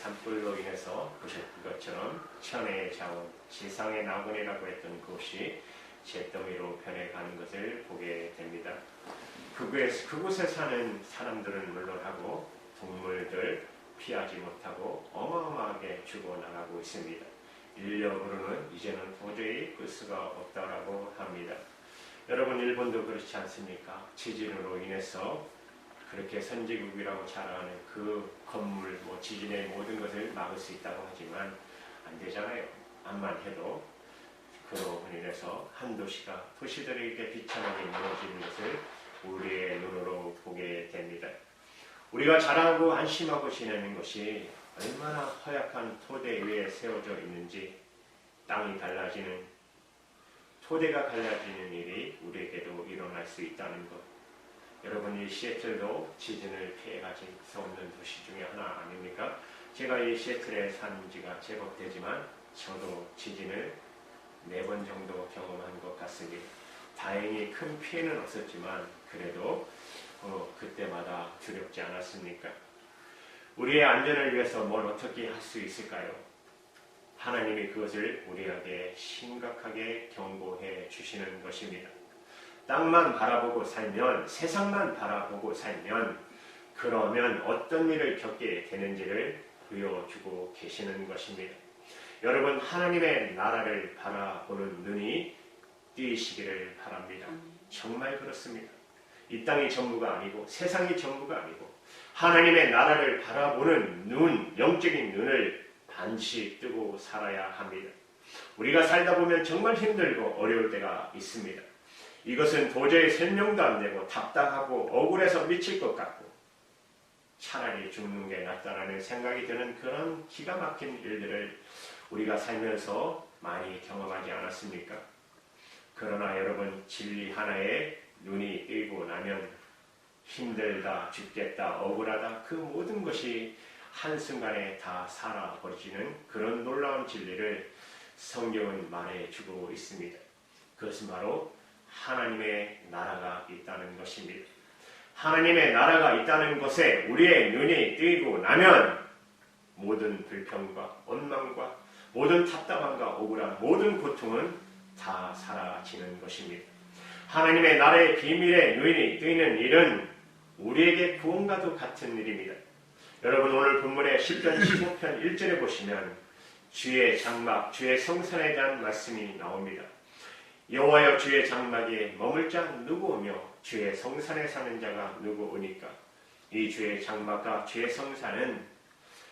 산불로 인해서 보셨던 것처럼 천혜의 자원, 지상의 낙원이라고 했던 곳이 잿더미로 변해가는 것을 보게 됩니다. 그곳에 사는 사람들은 물론하고 동물들 피하지 못하고 어마어마하게 죽어나가고 있습니다. 인력으로는 이제는 도저히 끌 수가 없다라고 합니다. 여러분, 일본도 그렇지 않습니까? 지진으로 인해서 그렇게 선진국이라고 자랑하는 그 건물, 지진의 모든 것을 막을 수 있다고 하지만 안 되잖아요. 암만 해도 그로 인해서 한 도시가 도시들에게 비참하게 무너지는 것을 우리의 눈으로 보게 됩니다. 우리가 자랑하고 안심하고 지내는 것이 얼마나 허약한 토대 위에 세워져 있는지, 땅이 갈라지는, 토대가 갈라지는 일이 우리에게도 일어날 수 있다는 것. 여러분, 이 시애틀도 지진을 피해가지 없는 도시 중에 하나 아닙니까? 제가 이 시애틀에 산 지가 제법 되지만 저도 지진을 4번 정도 경험한 것 같습니다. 다행히 큰 피해는 없었지만 그래도 그때마다 두렵지 않았습니까? 우리의 안전을 위해서 뭘 어떻게 할 수 있을까요? 하나님이 그것을 우리에게 심각하게 경고해 주시는 것입니다. 땅만 바라보고 살면, 세상만 바라보고 살면, 그러면 어떤 일을 겪게 되는지를 보여주고 계시는 것입니다. 여러분, 하나님의 나라를 바라보는 눈이 띄시기를 바랍니다. 정말 그렇습니다. 이 땅이 전부가 아니고 세상이 전부가 아니고 하나님의 나라를 바라보는 눈, 영적인 눈을 반드시 뜨고 살아야 합니다. 우리가 살다 보면 정말 힘들고 어려울 때가 있습니다. 이것은 도저히 설명도 안 되고 답답하고 억울해서 미칠 것 같고 차라리 죽는 게 낫다라는 생각이 드는 그런 기가 막힌 일들을 우리가 살면서 많이 경험하지 않았습니까? 그러나 여러분, 진리 하나에 눈이 뜨이고 나면 힘들다, 죽겠다, 억울하다, 그 모든 것이 한순간에 다 사라버리는 그런 놀라운 진리를 성경은 말해주고 있습니다. 그것은 바로 하나님의 나라가 있다는 것입니다. 하나님의 나라가 있다는 것에 우리의 눈이 뜨이고 나면 모든 불평과 원망과 모든 답답함과 억울함, 모든 고통은 다 사라지는 것입니다. 하나님의 나라의 비밀에 눈이 뜨이는 일은 우리에게 구원과도 같은 일입니다. 여러분, 오늘 본문의 10편 15편 1절에 보시면 주의 장막, 주의 성산에 대한 말씀이 나옵니다. 여호와여, 주의 장막에 머물 자 누구오며 주의 성산에 사는 자가 누구오니까? 이 주의 장막과 주의 성산은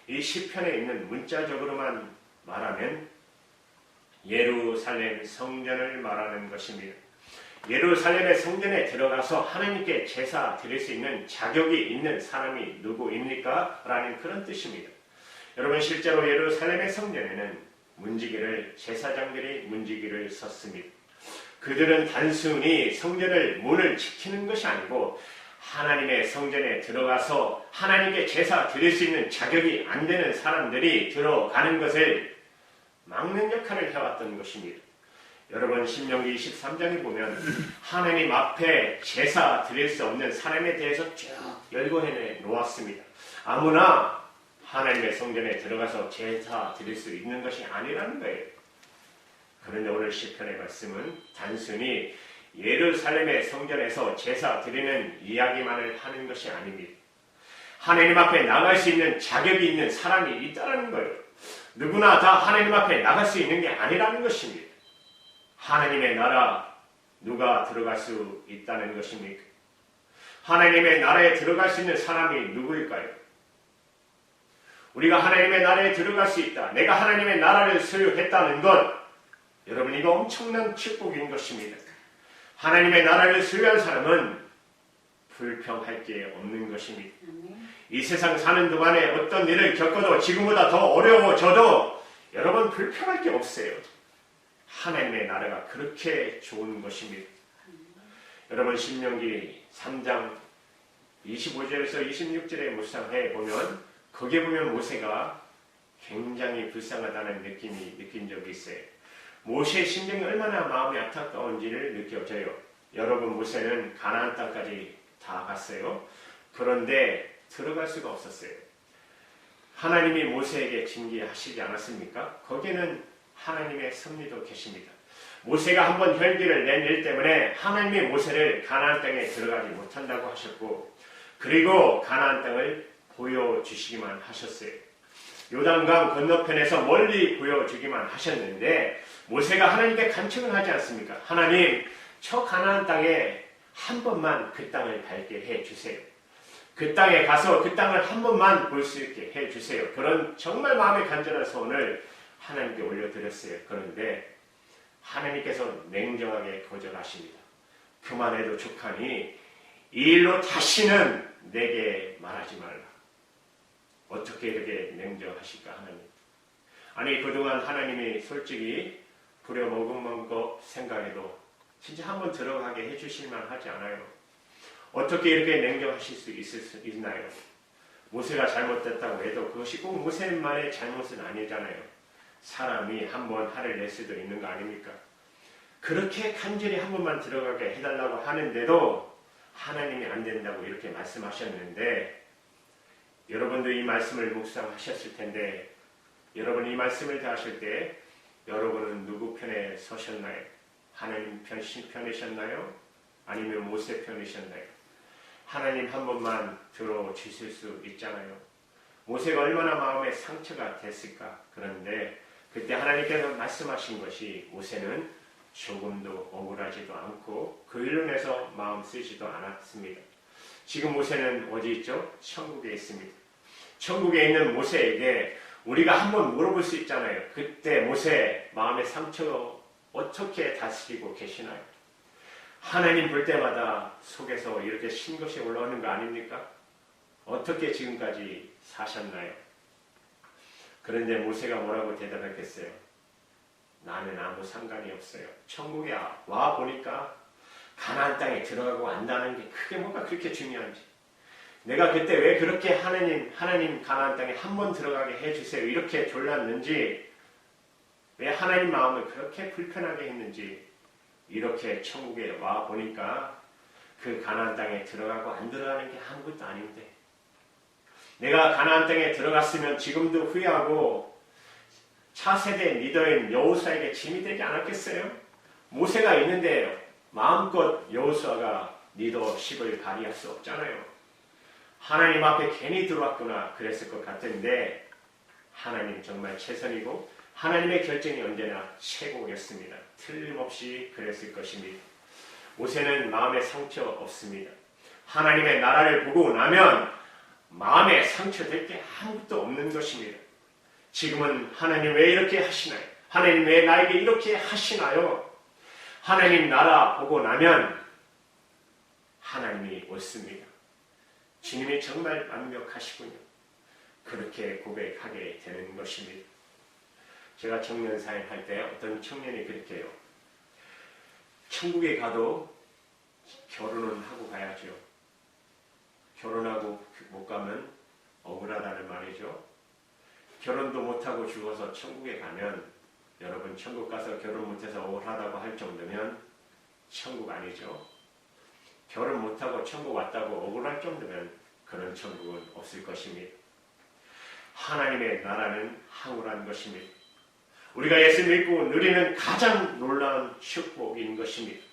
이 시편에 있는 문자적으로만 말하면 예루살렘 성전을 말하는 것입니다. 예루살렘의 성전에 들어가서 하나님께 제사 드릴 수 있는 자격이 있는 사람이 누구입니까? 라는 그런 뜻입니다. 여러분, 실제로 예루살렘의 성전에는 제사장들이 문지기를 섰습니다. 그들은 단순히 성전을 문을 지키는 것이 아니고 하나님의 성전에 들어가서 하나님께 제사 드릴 수 있는 자격이 안 되는 사람들이 들어가는 것을 막는 역할을 해왔던 것입니다. 여러분, 신명기 23장에 보면 하나님 앞에 제사 드릴 수 없는 사람에 대해서 쭉 열거해 놓았습니다. 아무나 하나님의 성전에 들어가서 제사 드릴 수 있는 것이 아니라는 거예요. 그런데 오늘 시편의 말씀은 단순히 예루살렘의 성전에서 제사 드리는 이야기만을 하는 것이 아닙니다. 하나님 앞에 나갈 수 있는 자격이 있는 사람이 있다는 거예요. 누구나 다 하나님 앞에 나갈 수 있는 게 아니라는 것입니다. 하나님의 나라, 누가 들어갈 수 있다는 것입니까? 하나님의 나라에 들어갈 수 있는 사람이 누구일까요? 우리가 하나님의 나라에 들어갈 수 있다, 내가 하나님의 나라를 소유했다는 것, 여러분, 이거 엄청난 축복인 것입니다. 하나님의 나라를 소유한 사람은 불평할 게 없는 것입니다. 이 세상 사는 동안에 어떤 일을 겪어도 지금보다 더 어려워져도 여러분 불평할 게 없어요. 하나님의 나라가 그렇게 좋은 것입니다. 여러분, 신명기 3장 25절에서 26절에 묵상해 보면 거기에 보면 모세가 굉장히 불쌍하다는 느낌이 느낀 적이 있어요. 모세의 심정이 얼마나 마음이 안타까운지를 느껴져요. 여러분, 모세는 가나안 땅까지 다 갔어요. 그런데 들어갈 수가 없었어요. 하나님이 모세에게 징계하시지 않았습니까? 거기에는 하나님의 섭리도 계십니다. 모세가 한번 혈기를 낸 일 때문에 하나님이 모세를 가나안 땅에 들어가지 못한다고 하셨고, 그리고 가나안 땅을 보여주시기만 하셨어요. 요단강 건너편에서 멀리 보여주기만 하셨는데, 모세가 하나님께 간청을 하지 않습니까? 하나님, 저 가나안 땅에 한 번만 그 땅을 밟게 해주세요. 그 땅에 가서 그 땅을 한 번만 볼 수 있게 해주세요. 그런 정말 마음의 간절한 소원을 하나님께 올려드렸어요. 그런데 하나님께서 냉정하게 거절하십니다. 그만해도 족하니 이 일로 다시는 내게 말하지 말라. 어떻게 이렇게 냉정하실까 하나님. 아니 그동안 하나님이 솔직히 부려먹은 거 생각해도 진짜 한번 들어가게 해주실만 하지 않아요. 어떻게 이렇게 냉정하실 수 있나요? 모세가 잘못됐다고 해도 그것이 꼭 모세만의 잘못은 아니잖아요. 사람이 한번 화를 낼 수도 있는 거 아닙니까? 그렇게 간절히 한 번만 들어가게 해달라고 하는데도 하나님이 안 된다고 이렇게 말씀하셨는데, 여러분도 이 말씀을 묵상하셨을 텐데, 여러분 이 말씀을 다 하실 때 여러분은 누구 편에 서셨나요? 하나님 편이셨나요? 아니면 모세 편이셨나요? 하나님 한 번만 들어주실 수 있잖아요. 모세가 얼마나 마음에 상처가 됐을까. 그런데 그때 하나님께서 말씀하신 것이 모세는 조금도 억울하지도 않고 그 일로 인해서 마음 쓰지도 않았습니다. 지금 모세는 어디 있죠? 천국에 있습니다. 천국에 있는 모세에게 우리가 한번 물어볼 수 있잖아요. 그때 모세 마음의 상처 어떻게 다스리고 계시나요? 하나님 볼 때마다 속에서 이렇게 신것이 올라오는 거 아닙니까? 어떻게 지금까지 사셨나요? 그런데 모세가 뭐라고 대답했겠어요? 나는 아무 상관이 없어요. 천국에 와 보니까 가나안 땅에 들어가고 안다는 게 그게 뭐가 그렇게 중요한지. 내가 그때 왜 그렇게 하나님 가나안 땅에 한 번 들어가게 해주세요 이렇게 졸랐는지, 왜 하나님 마음을 그렇게 불편하게 했는지, 이렇게 천국에 와 보니까 그 가나안 땅에 들어가고 안 들어가는 게 아무것도 아닌데, 내가 가나안 땅에 들어갔으면 지금도 후회하고 차세대 리더인 여호수아에게 짐이 되지 않았겠어요? 모세가 있는데 마음껏 여호수아가 리더십을 발휘할 수 없잖아요. 하나님 앞에 괜히 들어왔구나 그랬을 것 같은데, 하나님 정말 최선이고 하나님의 결정이 언제나 최고였습니다. 틀림없이 그랬을 것입니다. 모세는 마음에 상처 없습니다. 하나님의 나라를 보고 나면 마음에 상처될 게 아무것도 없는 것입니다. 지금은 하나님 왜 이렇게 하시나요? 하나님 왜 나에게 이렇게 하시나요? 하나님 나라 보고 나면 하나님이 옳습니다. 주님이 정말 완벽하시군요. 그렇게 고백하게 되는 것입니다. 제가 청년 사역할 때 어떤 청년이 그렇게 해요. 천국에 가도 결혼은 하고 가야죠. 결혼하고 못 가면 억울하다는 말이죠. 결혼도 못하고 죽어서 천국에 가면, 여러분 천국 가서 결혼 못해서 억울하다고 할 정도면 천국 아니죠. 결혼 못하고 천국 왔다고 억울할 정도면 그런 천국은 없을 것입니다. 하나님의 나라는 황홀한 것입니다. 우리가 예수 믿고 누리는 가장 놀라운 축복인 것입니다.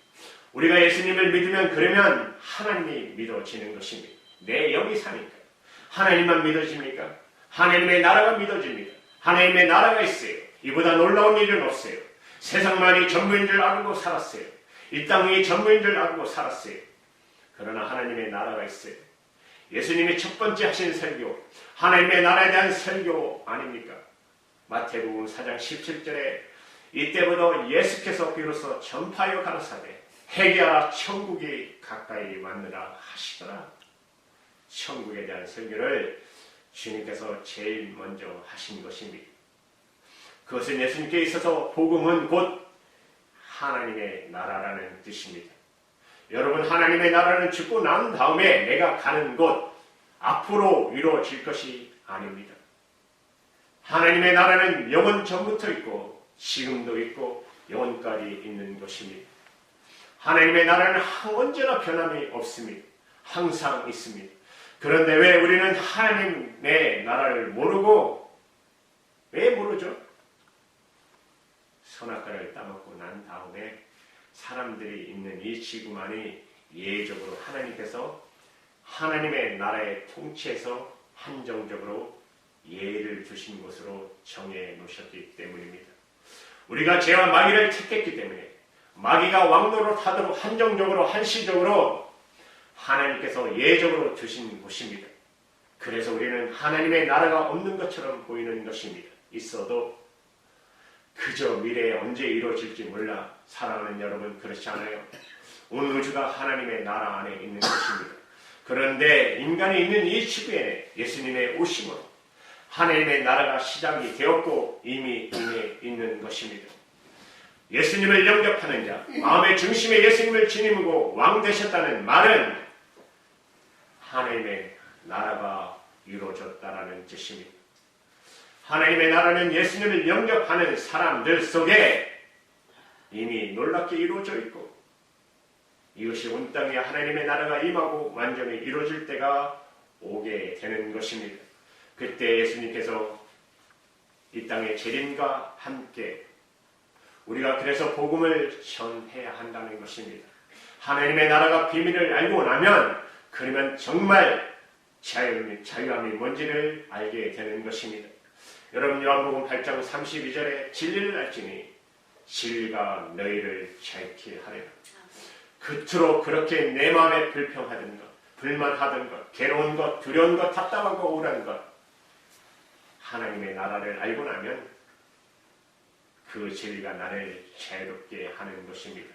우리가 예수님을 믿으면 그러면 하나님이 믿어지는 것입니다. 내 영이 사니까. 하나님만 믿어집니까? 하나님의 나라가 믿어집니다. 하나님의 나라가 있어요. 이보다 놀라운 일은 없어요. 세상만이 전부인 줄 알고 살았어요. 이 땅이 전부인 줄 알고 살았어요. 그러나 하나님의 나라가 있어요. 예수님이 첫 번째 하신 설교, 하나님의 나라에 대한 설교 아닙니까? 마태복음 4장 17절에 이때부터 예수께서 비로소 전파하여 가라사대 회개하라 천국이 가까이 왔느라 하시더라. 천국에 대한 설교를 주님께서 제일 먼저 하신 것입니다. 그것은 예수님께 있어서 복음은 곧 하나님의 나라라는 뜻입니다. 여러분, 하나님의 나라는 죽고 난 다음에 내가 가는 곳, 앞으로 이루어질 것이 아닙니다. 하나님의 나라는 영원 전부터 있고 지금도 있고 영원까지 있는 것입니다. 하나님의 나라는 언제나 변함이 없습니다. 항상 있습니다. 그런데 왜 우리는 하나님의 나라를 모르고, 왜 모르죠? 선악과를 따먹고 난 다음에 사람들이 있는 이 지구만이 예외적으로 하나님께서 하나님의 나라의 통치에서 한정적으로 예의를 두신 곳으로 정해 놓으셨기 때문입니다. 우리가 죄와 마귀를 택했기 때문에 마귀가 왕노릇 하도록 한정적으로 한시적으로 하나님께서 예외적으로 두신 곳입니다. 그래서 우리는 하나님의 나라가 없는 것처럼 보이는 것입니다. 있어도 그저 미래에 언제 이루어질지 몰라. 사랑하는 여러분, 그렇지 않아요. 온 우주가 하나님의 나라 안에 있는 것입니다. 그런데 인간이 있는 이 지구에 예수님의 오심으로 하나님의 나라가 시작이 되었고 이미 있는 것입니다. 예수님을 영접하는 자, 마음의 중심에 예수님을 지니고 왕 되셨다는 말은 하나님의 나라가 이루어졌다라는 뜻입니다. 하나님의 나라는 예수님을 영접하는 사람들 속에 이미 놀랍게 이루어져 있고, 이것이 온 땅에 하나님의 나라가 임하고 완전히 이루어질 때가 오게 되는 것입니다. 그때 예수님께서 이 땅의 재림과 함께 우리가 그래서 복음을 전해야 한다는 것입니다. 하나님의 나라가 비밀을 알고 나면 그러면 정말 자유함이 뭔지를 알게 되는 것입니다. 여러분, 요한복음 8장 32절에 진리를 알지니 진리가 너희를 자유케 하리라. 그토록 그렇게 내 마음에 불평하던 것, 불만하던 것, 괴로운 것, 두려운 것, 답답하고 우울한 것, 하나님의 나라를 알고 나면 그 진리가 나를 자유롭게 하는 것입니다.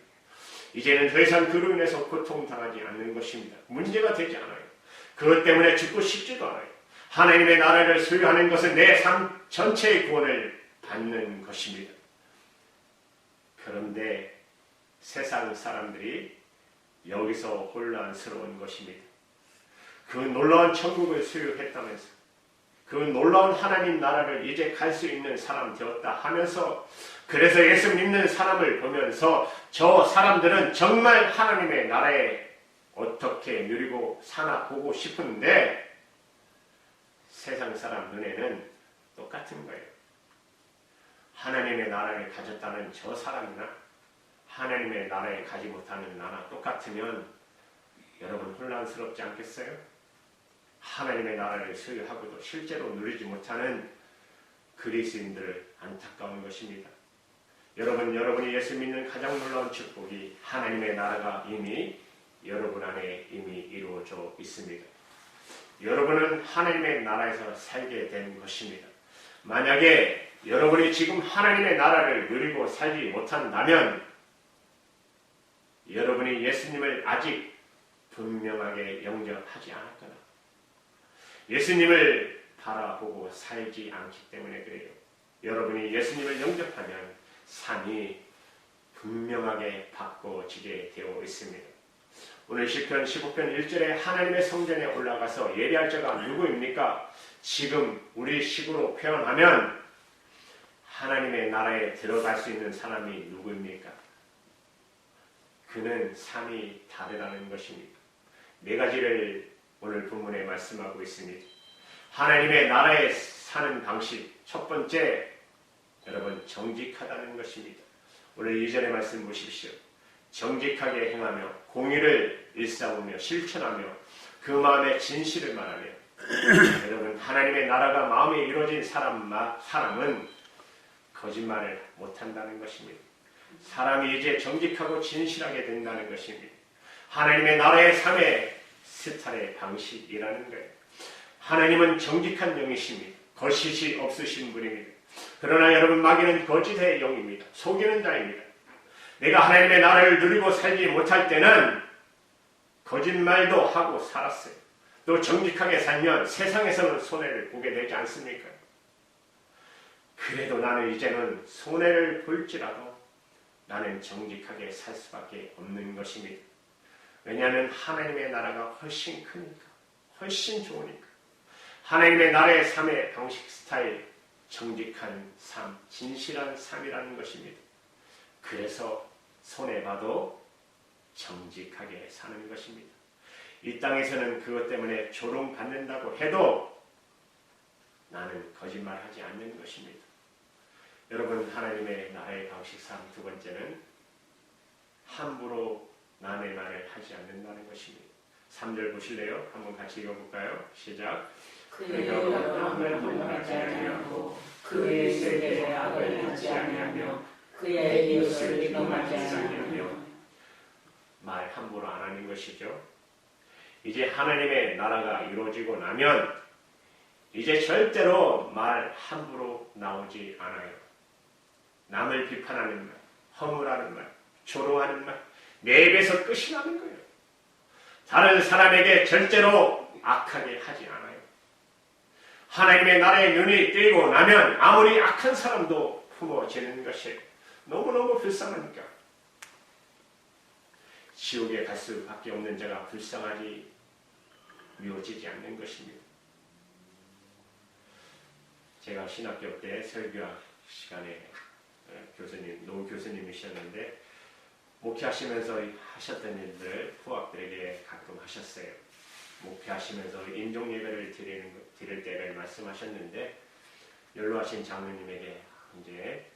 이제는 더 이상 그로 인해서 고통당하지 않는 것입니다. 문제가 되지 않아요. 그것 때문에 죽고 싶지도 않아요. 하나님의 나라를 소유하는 것은 내 삶 전체의 구원을 받는 것입니다. 그런데 세상 사람들이 여기서 혼란스러운 것입니다. 그 놀라운 천국을 소유했다면서, 그 놀라운 하나님 나라를 이제 갈 수 있는 사람 되었다 하면서, 그래서 예수 믿는 사람을 보면서 저 사람들은 정말 하나님의 나라에 어떻게 누리고 사나 보고 싶은데 세상 사람 눈에는 똑같은 거예요. 하나님의 나라를 가졌다는 저 사람이나 하나님의 나라에 가지 못하는 나나 똑같으면 여러분 혼란스럽지 않겠어요? 하나님의 나라를 소유하고도 실제로 누리지 못하는 그리스인들 안타까운 것입니다. 여러분이 예수 믿는 가장 놀라운 축복이 하나님의 나라가 이미 여러분 안에 이미 이루어져 있습니다. 여러분은 하나님의 나라에서 살게 된 것입니다. 만약에 여러분이 지금 하나님의 나라를 누리고 살지 못한다면 여러분이 예수님을 아직 분명하게 영접하지 않았거나 예수님을 바라보고 살지 않기 때문에 그래요. 여러분이 예수님을 영접하면 삶이 분명하게 바꿔지게 되어 있습니다. 오늘 시편 15편 1절에 하나님의 성전에 올라가서 예배할 자가 누구입니까? 지금 우리 식으로 표현하면 하나님의 나라에 들어갈 수 있는 사람이 누구입니까? 그는 삶이 다르다는 것입니다. 네 가지를 오늘 본문에 말씀하고 있습니다. 하나님의 나라에 사는 방식, 첫 번째, 여러분 정직하다는 것입니다. 오늘 2절의 말씀 보십시오. 정직하게 행하며 공의를 일삼으며 실천하며 그 마음에 진실을 말하며 여러분 하나님의 나라가 마음에 이루어진 사람은 거짓말을 못한다는 것입니다. 사람이 이제 정직하고 진실하게 된다는 것입니다. 하나님의 나라의 삶의 스타일의 방식이라는 거예요. 하나님은 정직한 영이십니다. 거짓이 없으신 분입니다. 그러나 여러분 마귀는 거짓의 영입니다. 속이는 자입니다. 내가 하나님의 나라를 누리고 살지 못할 때는 거짓말도 하고 살았어요. 또 정직하게 살면 세상에서는 손해를 보게 되지 않습니까? 그래도 나는 이제는 손해를 볼지라도 나는 정직하게 살 수밖에 없는 것입니다. 왜냐하면 하나님의 나라가 훨씬 크니까, 훨씬 좋으니까. 하나님의 나라의 삶의 방식 스타일, 정직한 삶, 진실한 삶이라는 것입니다. 그래서 손해봐도 정직하게 사는 것입니다. 이 땅에서는 그것 때문에 조롱받는다고 해도 나는 거짓말하지 않는 것입니다. 여러분, 하나님의 나라의 방식 3, 두 번째는 함부로 남의 말을 하지 않는다는 것입니다. 3절 보실래요? 한번 같이 읽어볼까요? 시작. 그의 영광을 분노하지 아니하고 그의 세계에 악을 하지 아니하며 그의 이웃을 미움하지 아니하며. 말 함부로 안 하는 것이죠. 이제 하나님의 나라가 이루어지고 나면 이제 절대로 말 함부로 나오지 않아요. 남을 비판하는 말, 허물하는 말, 조롱하는 말, 내 입에서 끝이 나는 거예요. 다른 사람에게 절대로 악하게 하지 않아요. 하나님의 나라의 눈이 뜨이고 나면 아무리 악한 사람도 품어지는 것이 너무너무 불쌍하니까. 지옥에 갈 수밖에 없는 자가 불쌍하지 미워지지 않는 것입니다. 제가 신학교 때 설교학 시간에 노 교수님이셨는데 목회하시면서 하셨던 일들 후학들에게 가끔 하셨어요. 목회하시면서 인종 예배를 드릴 때를 말씀하셨는데 연로하신 장로님에게 이제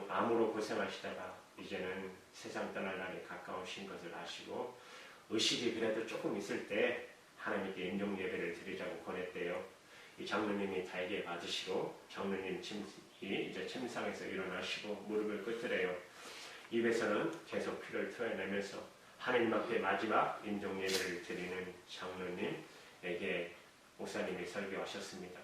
암으로 고생하시다가 이제는 세상 떠날 날이 가까우신 것을 아시고 의식이 그래도 조금 있을 때 하나님께 인종 예배를 드리자고 권했대요. 이 장로님이 달게 받으시고 장로님 이제 침상에서 일어나시고 무릎을 꿇으래요. 입에서는 계속 피를 토해내면서 하나님 앞에 마지막 인종 예배를 드리는 장로님에게 목사님이 설교하셨습니다.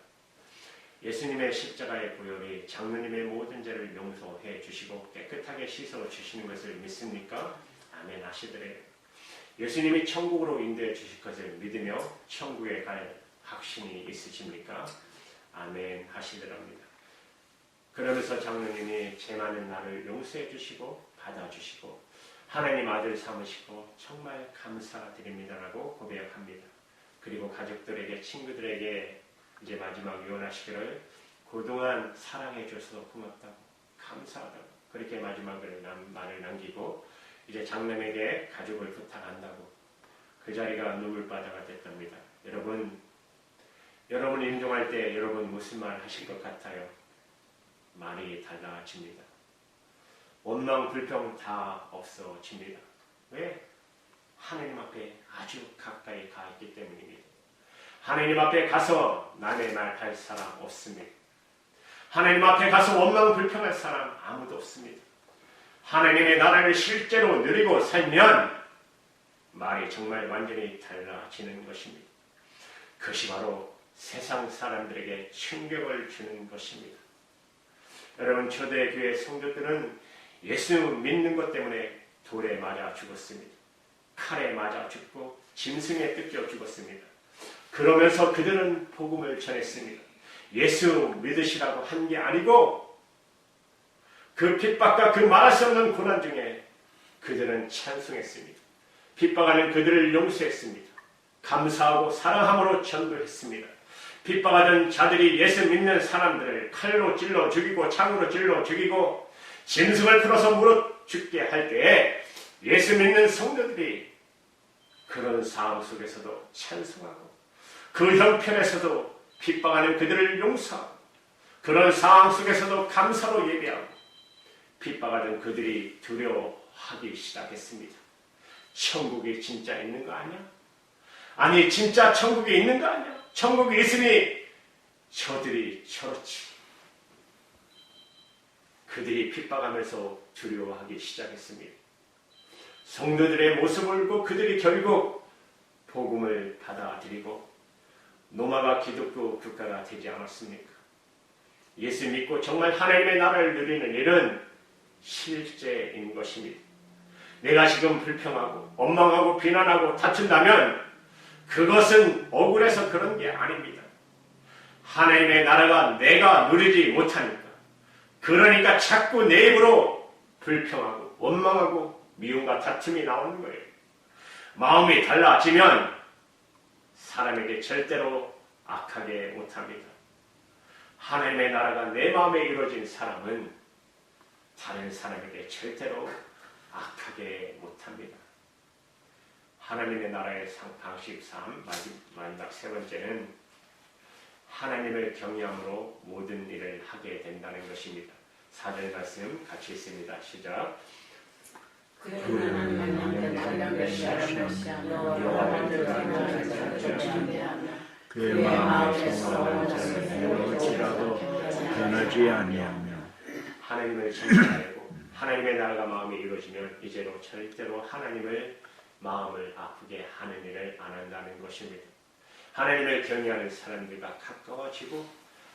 예수님의 십자가의 보혈이 장로님의 모든 죄를 용서해 주시고 깨끗하게 씻어 주시는 것을 믿습니까? 아멘 하시더래요. 예수님이 천국으로 인도해 주실 것을 믿으며 천국에 갈 확신이 있으십니까? 아멘 하시더랍니다. 그러면서 장로님이 죄 많은 나를 용서해 주시고 받아주시고 하나님 아들 삼으시고 정말 감사드립니다라고 고백합니다. 그리고 가족들에게 친구들에게 이제 마지막 유언하시기를 그동안 사랑해줘서 고맙다고 감사하다고 그렇게 마지막을 말을 남기고 이제 장남에게 가족을 부탁한다고 그 자리가 눈물바다가 됐답니다. 여러분 임종할 때 여러분 무슨 말 하실 것 같아요? 말이 달라집니다. 원망 불평 다 없어집니다. 왜? 하나님 앞에 아주 가까이 가 있기 때문입니다. 하나님 앞에 가서 남의 말 할 사람 없습니다. 하나님 앞에 가서 원망 불평할 사람 아무도 없습니다. 하나님의 나라를 실제로 누리고 살면 말이 정말 완전히 달라지는 것입니다. 그것이 바로 세상 사람들에게 충격을 주는 것입니다. 여러분, 초대교회 성도들은 예수 믿는 것 때문에 돌에 맞아 죽었습니다. 칼에 맞아 죽고 짐승에 뜯겨 죽었습니다. 그러면서 그들은 복음을 전했습니다. 예수 믿으시라고 한 게 아니고 그 핍박과 그 말할 수 없는 고난 중에 그들은 찬송했습니다. 핍박하는 그들을 용서했습니다. 감사하고 사랑함으로 전도했습니다. 핍박하던 자들이 예수 믿는 사람들을 칼로 찔러 죽이고 창으로 찔러 죽이고 짐승을 풀어서 물어 죽게 할 때에 예수 믿는 성도들이 그런 상황 속에서도 찬송하고 그 형편에서도 핍박하는 그들을 용서하고 그런 상황 속에서도 감사로 예배하고 핍박하던 그들이 두려워하기 시작했습니다. 천국이 진짜 있는 거 아니야? 아니 진짜 천국이 있는 거 아니야? 천국이 있으니 저들이 저렇지. 그들이 핍박하면서 두려워하기 시작했습니다. 성도들의 모습을 보고 그들이 결국 복음을 받아들이고 노마가 기독교 국가가 되지 않았습니까? 예수 믿고 정말 하나님의 나라를 누리는 일은 실제인 것입니다. 내가 지금 불평하고 원망하고 비난하고 다툰다면 그것은 억울해서 그런 게 아닙니다. 하나님의 나라가 내가 누리지 못하니까 그러니까 자꾸 내 입으로 불평하고 원망하고 미움과 다툼이 나오는 거예요. 마음이 달라지면 사람에게 절대로 악하게 못합니다. 하나님의 나라가 내 마음에 이루어진 사람은 다른 사람에게 절대로 악하게 못합니다. 하나님의 나라의 방식 3, 마지막 세 번째는 하나님을 경외함으로 모든 일을 하게 된다는 것입니다. 4절 말씀 같이 있습니다. 시작. 그의 하나님의 나라를 멸시하며 여호와를 경외하며 그의 마음에서 온 것을 배울지라도 변하지 아니하며 하나님을 경외하고 하나님의 나라가 마음에 이루어지면 이제로 절대로 하나님을 마음을 아프게 하는 일을 안 한다는 것입니다. 하나님을 경외하는 사람들과 가까워지고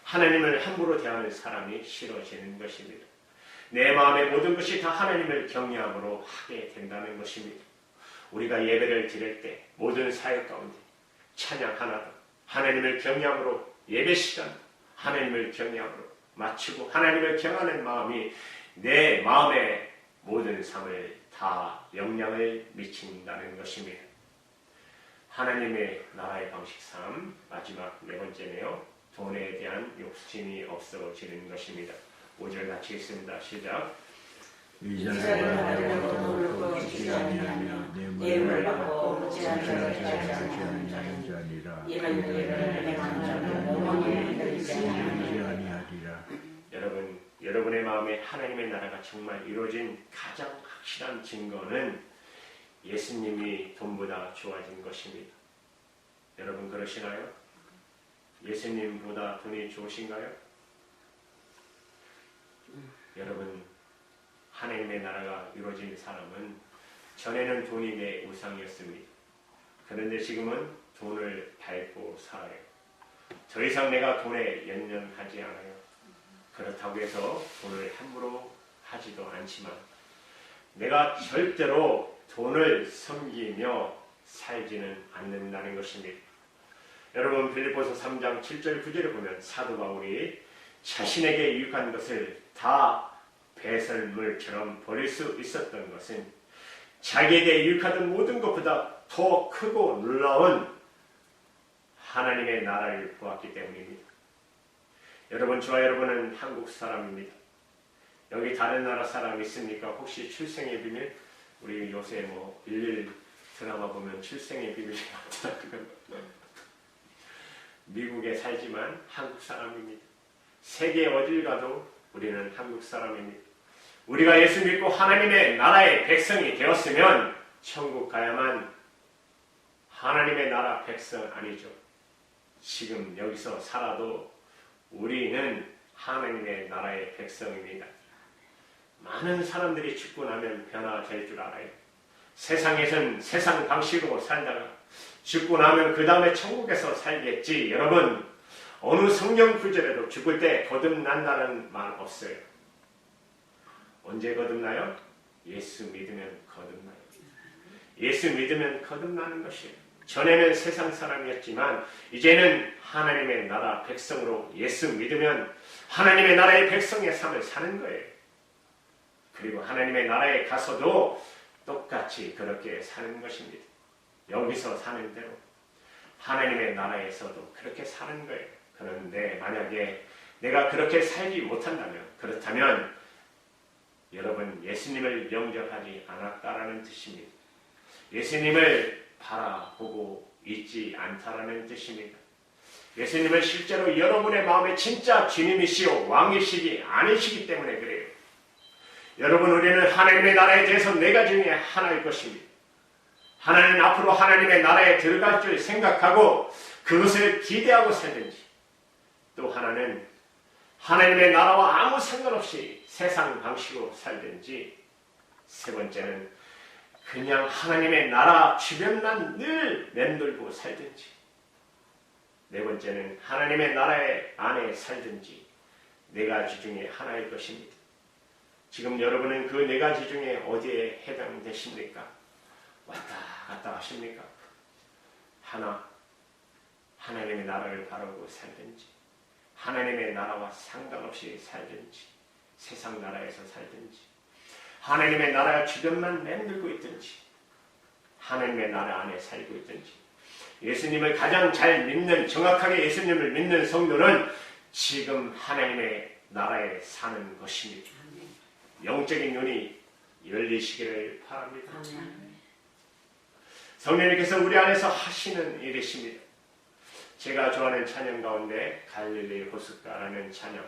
하나님을 함부로 대하는 사람이 싫어지는 것입니다. 내 마음의 모든 것이 다 하나님을 경외함으로 하게 된다는 것입니다. 우리가 예배를 드릴 때 모든 사역 가운데 찬양 하나도 하나님을 경외함으로 예배 시간 하나님을 경외함으로 마치고 하나님을 경하는 마음이 내 마음의 모든 삶을 다 영향을 미친다는 것입니다. 하나님의 나라의 방식 3, 마지막 네 번째네요. 돈에 대한 욕심이 없어지는 것입니다. 5절 같이 있습니다. 시작. 이전에 받으려고 돈을 주지 아니하며 뇌물을 받고 묻지 아니하는 자니라. 이런 일을 행한 자는 영원히 들리지 아니하리라. 여러분의 마음에 하나님의 나라가 정말 이루어진 가장 확실한 증거는 예수님이 돈보다 좋아진 것입니다. 여러분 그러시나요? 예수님보다 돈이 좋으신가요? 여러분 하나님의 나라가 이루어진 사람은 전에는 돈이 내 우상이었습니다. 그런데 지금은 돈을 밟고 살아요. 더 이상 내가 돈에 연연하지 않아요. 그렇다고 해서 돈을 함부로 하지도 않지만 내가 절대로 돈을 섬기며 살지는 않는다는 것입니다. 여러분 빌립보서 3장 7절 9절을 보면 사도 바울이 자신에게 유익한 것을 다 배설물처럼 버릴 수 있었던 것은 자기에게 유익하던 모든 것보다 더 크고 놀라운 하나님의 나라를 보았기 때문입니다. 여러분 저와 여러분은 한국 사람입니다. 여기 다른 나라 사람 있습니까? 혹시 출생의 비밀? 우리 요새 뭐 일일 드라마 보면 출생의 비밀이 나오더라고요. 미국에 살지만 한국 사람입니다. 세계 어딜 가도 우리는 한국 사람입니다. 우리가 예수 믿고 하나님의 나라의 백성이 되었으면 천국 가야만 하나님의 나라 백성 아니죠. 지금 여기서 살아도 우리는 하나님의 나라의 백성입니다. 많은 사람들이 죽고 나면 변화될 줄 알아요. 세상에선 세상 방식으로 살다가 죽고 나면 그 다음에 천국에서 살겠지. 여러분 어느 성경 구절에도 죽을 때 거듭난다는 말 없어요. 언제 거듭나요? 예수 믿으면 거듭나요. 예수 믿으면 거듭나는 것이에요. 전에는 세상 사람이었지만 이제는 하나님의 나라 백성으로 예수 믿으면 하나님의 나라의 백성의 삶을 사는 거예요. 그리고 하나님의 나라에 가서도 똑같이 그렇게 사는 것입니다. 여기서 사는 대로 하나님의 나라에서도 그렇게 사는 거예요. 그런데 만약에 내가 그렇게 살지 못한다면 그렇다면 여러분 예수님을 영접하지 않았다라는 뜻입니다. 예수님을 바라보고 있지 않다라는 뜻입니다. 예수님은 실제로 여러분의 마음에 진짜 주님이시오 왕이시기 아니시기 때문에 그래요. 여러분 우리는 하나님의 나라에 대해서 네 가지 중에 하나일 것입니다. 하나는 앞으로 하나님의 나라에 들어갈 줄 생각하고 그것을 기대하고 살든지 또 하나는 하나님의 나라와 아무 상관없이 세상 방식으로 살든지 세 번째는 그냥 하나님의 나라 주변만 늘 맴돌고 살든지 네 번째는 하나님의 나라의 안에 살든지 네 가지 중에 하나일 것입니다. 지금 여러분은 그 네 가지 중에 어디에 해당되십니까? 왔다 갔다 하십니까? 하나, 하나님의 나라를 바라보고 살든지 하나님의 나라와 상관없이 살든지 세상 나라에서 살든지 하나님의 나라 주변만 맴돌고 있든지 하나님의 나라 안에 살고 있든지 예수님을 가장 잘 믿는 정확하게 예수님을 믿는 성도는 지금 하나님의 나라에 사는 것입니다. 영적인 눈이 열리시기를 바랍니다. 성령님께서 우리 안에서 하시는 일이십니다. 제가 좋아하는 찬양 가운데 갈릴리 호숫가라는 찬양,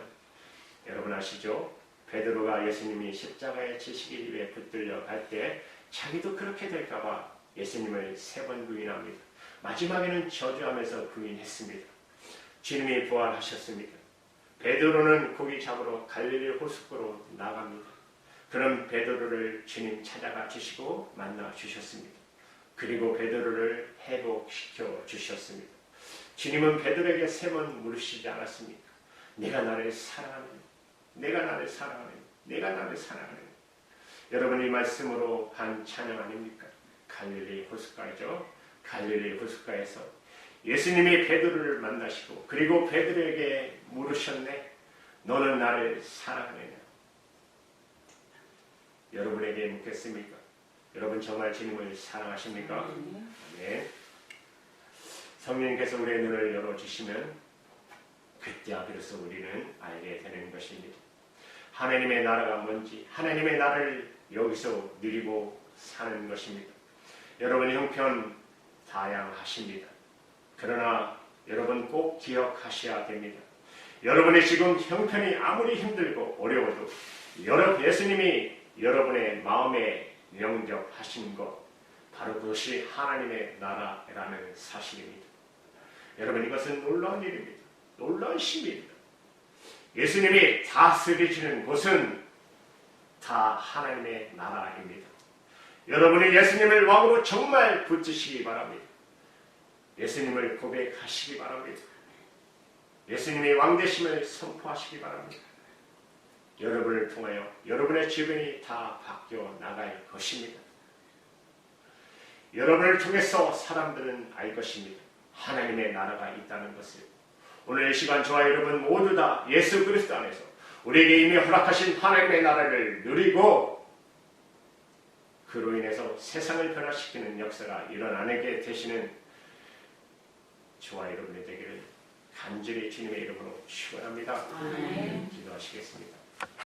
여러분 아시죠? 베드로가 예수님이 십자가에 지시기 위해 붙들려 갈 때 자기도 그렇게 될까봐 예수님을 3번 부인합니다. 마지막에는 저주하면서 부인했습니다. 주님이 부활하셨습니다. 베드로는 고기 잡으러 갈릴리 호숫가로 나갑니다. 그럼 베드로를 주님 찾아가 주시고 만나 주셨습니다. 그리고 베드로를 회복시켜 주셨습니다. 주님은 베드로에게 3번 물으시지 않았습니까? 내가 나를 사랑하느냐? 내가 나를 사랑하느냐? 내가 나를 사랑하느냐? 여러분, 이 말씀으로 한 찬양 아닙니까? 갈릴리 호숫가이죠. 갈릴리 호숫가에서 예수님이 베드로를 만나시고 그리고 베드로에게 물으셨네. 너는 나를 사랑하느냐? 여러분에게 묻겠습니까? 여러분 정말 주님을 사랑하십니까? 네. 성령님께서 우리의 눈을 열어주시면 그때야 비로소 우리는 알게 되는 것입니다. 하나님의 나라가 뭔지, 하나님의 나라를 여기서 누리고 사는 것입니다. 여러분의 형편 다양하십니다. 그러나 여러분 꼭 기억하셔야 됩니다. 여러분의 지금 형편이 아무리 힘들고 어려워도 예수님이 여러분의 마음에 영접하신 것, 바로 그것이 하나님의 나라라는 사실입니다. 여러분, 이것은 놀라운 일입니다. 놀라운 신비입니다. 예수님이 다스리시는 곳은 다 하나님의 나라입니다. 여러분이 예수님을 왕으로 정말 붙드시기 바랍니다. 예수님을 고백하시기 바랍니다. 예수님이 왕되심을 선포하시기 바랍니다. 여러분을 통하여 여러분의 주변이 다 바뀌어 나갈 것입니다. 여러분을 통해서 사람들은 알 것입니다. 하나님의 나라가 있다는 것을. 오늘 이 시간 저와 여러분 모두 다 예수 그리스도 안에서 우리에게 이미 허락하신 하나님의 나라를 누리고 그로 인해서 세상을 변화시키는 역사가 일어나게 되시는 저와 여러분의 되기를 간절히 주님의 이름으로 축원합니다. 기도하시겠습니다.